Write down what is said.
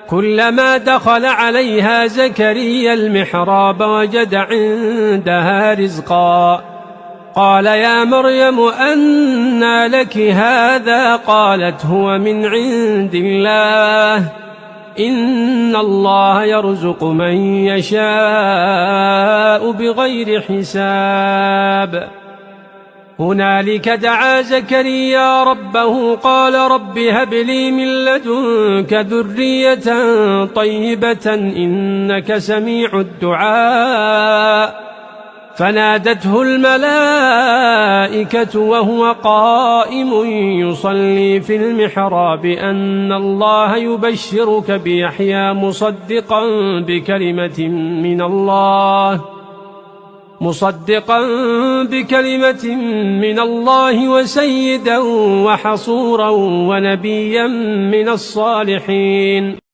كلما دخل عليها زكريا المحراب وجد عندها رزقا قال يا مريم أنى لك هذا؟ قالت هو من عند الله إن الله يرزق من يشاء بغير حساب. هنالك دعا زكريا ربه قال رب هب لي من لدنك ذرية طيبة إنك سميع الدعاء. فنادته الملائكة وهو قائم يصلي في المحراب أن الله يبشرك بيحيى مصدقا بكلمة من الله وسيدا وحصورا ونبيا من الصالحين.